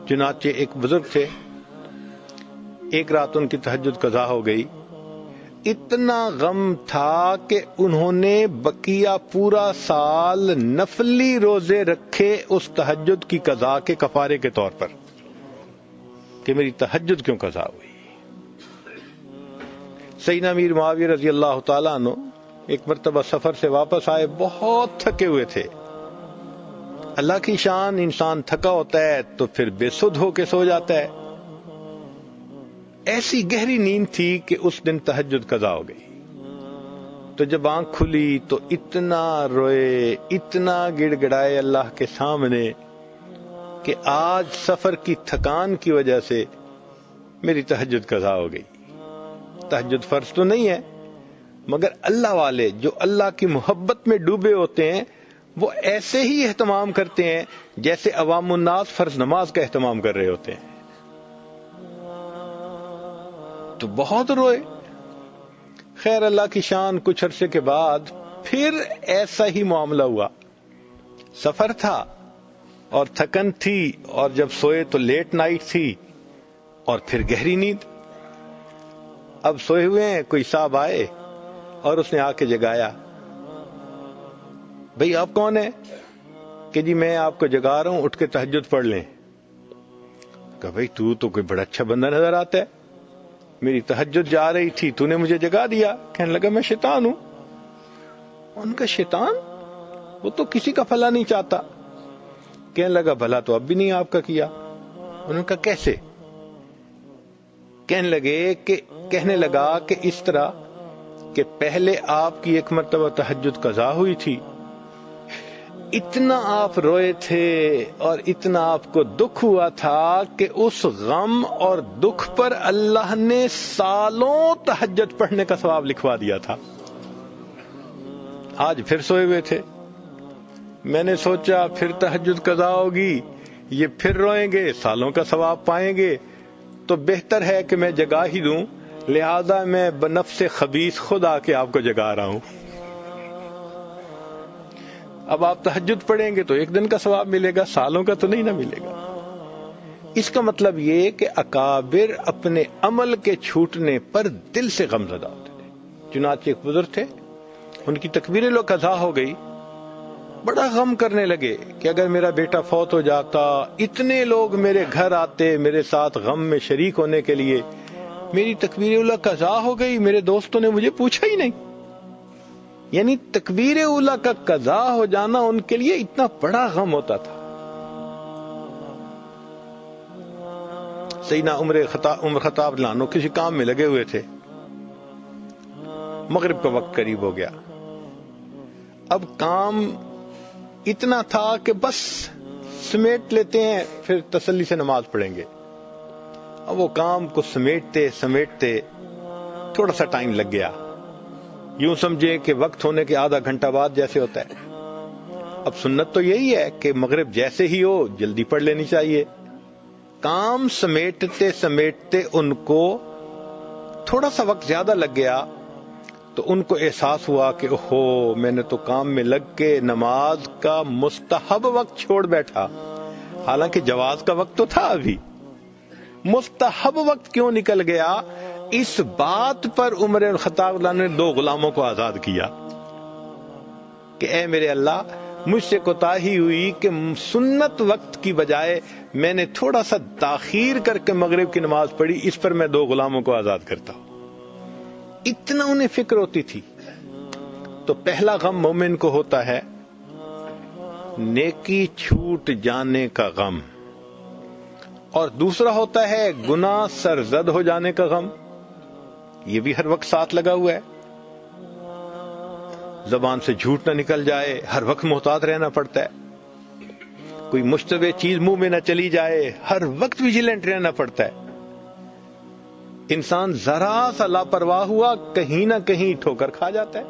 چنانچہ ایک بزرگ تھے، ایک رات ان کی تہجد قضا ہو گئی، اتنا غم تھا کہ انہوں نے بقیہ پورا سال نفلی روزے رکھے اس تہجد کی قضا کے کفارے کے طور پر کہ میری تہجد کیوں قضا ہوئی۔ سیدنا امیر معاویہ رضی اللہ تعالیٰ عنہ ایک مرتبہ سفر سے واپس آئے، بہت تھکے ہوئے تھے۔ اللہ کی شان، انسان تھکا ہوتا ہے تو پھر بے سدھ ہو کے سو جاتا ہے۔ ایسی گہری نیند تھی کہ اس دن تہجد قضا ہو گئی، تو جب آنکھ کھلی تو اتنا روئے، اتنا گڑ گڑائے اللہ کے سامنے کہ آج سفر کی تھکان کی وجہ سے میری تہجد قضا ہو گئی۔ تہجد فرض تو نہیں ہے، مگر اللہ والے جو اللہ کی محبت میں ڈوبے ہوتے ہیں وہ ایسے ہی اہتمام کرتے ہیں جیسے عوام الناس فرض نماز کا اہتمام کر رہے ہوتے ہیں۔ تو بہت روئے۔ خیر اللہ کی شان، کچھ عرصے کے بعد پھر ایسا ہی معاملہ ہوا۔ سفر تھا اور تھکن تھی، اور جب سوئے تو لیٹ نائٹ تھی اور پھر گہری نیند۔ اب سوئے ہوئے ہیں، کوئی صاحب آئے اور اس نے آ کے جگایا، بھئی آپ کون ہیں؟ کہ جی میں آپ کو جگا رہا ہوں، اٹھ کے تہجد پڑھ لیں۔ کہا بھئی تو کوئی بڑا اچھا بندہ نظر آتا ہے، میری تہجد جا رہی تھی، تو نے مجھے جگا دیا۔ کہنے لگا میں شیطان ہوں۔ ان کا شیطان؟ وہ تو کسی کا بھلا نہیں چاہتا۔ کہنے لگا بھلا تو اب بھی نہیں آپ کا کیا۔ انہوں نے کہا کیسے؟ کہنے لگا کہ اس طرح کہ پہلے آپ کی ایک مرتبہ تہجد قضا ہوئی تھی، اتنا آپ روئے تھے اور اتنا آپ کو دکھ ہوا تھا کہ اس غم اور دکھ پر اللہ نے سالوں تہجد پڑھنے کا ثواب لکھوا دیا تھا۔ آج پھر سوئے ہوئے تھے، میں نے سوچا پھر تہجد قضا ہوگی، یہ پھر روئیں گے، سالوں کا ثواب پائیں گے، تو بہتر ہے کہ میں جگا ہی دوں، لہذا میں بنفس خبیث خود آ کے آپ کو جگا رہا ہوں۔ اب آپ تہجد پڑھیں گے تو ایک دن کا ثواب ملے گا، سالوں کا تو نہیں نہ ملے گا۔ اس کا مطلب یہ کہ اکابر اپنے عمل کے چھوٹنے پر دل سے غم زدہ ہوتے تھے۔ چنانچہ ایک بزرگ تھے، ان کی تکبیر قضا ہو گئی، بڑا غم کرنے لگے کہ اگر میرا بیٹا فوت ہو جاتا، اتنے لوگ میرے گھر آتے میرے ساتھ غم میں شریک ہونے کے لیے، میری تکبیر اولیٰ قضا ہو گئی، میرے دوستوں نے مجھے پوچھا ہی نہیں۔ یعنی تکبیر اولیٰ کا قضا ہو جانا ان کے لیے اتنا بڑا غم ہوتا تھا۔ سیدنا عمر خطاب لانو کسی کام میں لگے ہوئے تھے، مغرب کا وقت قریب ہو گیا، اب کام اتنا تھا کہ بس سمیٹ لیتے ہیں پھر تسلی سے نماز پڑھیں گے۔ اب وہ کام کو سمیٹتے تھوڑا سا ٹائم لگ گیا، یوں سمجھے کہ وقت ہونے کے آدھا گھنٹہ بعد جیسے ہوتا ہے۔ اب سنت تو یہی ہے کہ مغرب جیسے ہی ہو جلدی پڑھ لینی چاہیے۔ کام سمیٹتے ان کو تھوڑا سا وقت زیادہ لگ گیا، تو ان کو احساس ہوا کہ اوہو میں نے تو کام میں لگ کے نماز کا مستحب وقت چھوڑ بیٹھا، حالانکہ جواز کا وقت تو تھا، ابھی مستحب وقت کیوں نکل گیا؟ اس بات پر عمر الخطاب نے 2 غلاموں کو آزاد کیا کہ اے میرے اللہ، مجھ سے کوتاہی ہوئی کہ سنت وقت کی بجائے میں نے تھوڑا سا تاخیر کر کے مغرب کی نماز پڑھی، اس پر میں 2 غلاموں کو آزاد کرتا ہوں۔ اتنا انہیں فکر ہوتی تھی۔ تو پہلا غم مومن کو ہوتا ہے نیکی چھوٹ جانے کا غم، اور دوسرا ہوتا ہے گناہ سرزد ہو جانے کا غم، یہ بھی ہر وقت ساتھ لگا ہوا ہے۔ زبان سے جھوٹ نہ نکل جائے، ہر وقت محتاط رہنا پڑتا ہے۔ کوئی مشتبہ چیز منہ میں نہ چلی جائے، ہر وقت ویجیلنٹ رہنا پڑتا ہے۔ انسان ذرا سا لاپرواہ ہوا، کہیں نہ کہیں ٹھوکر کھا جاتا ہے۔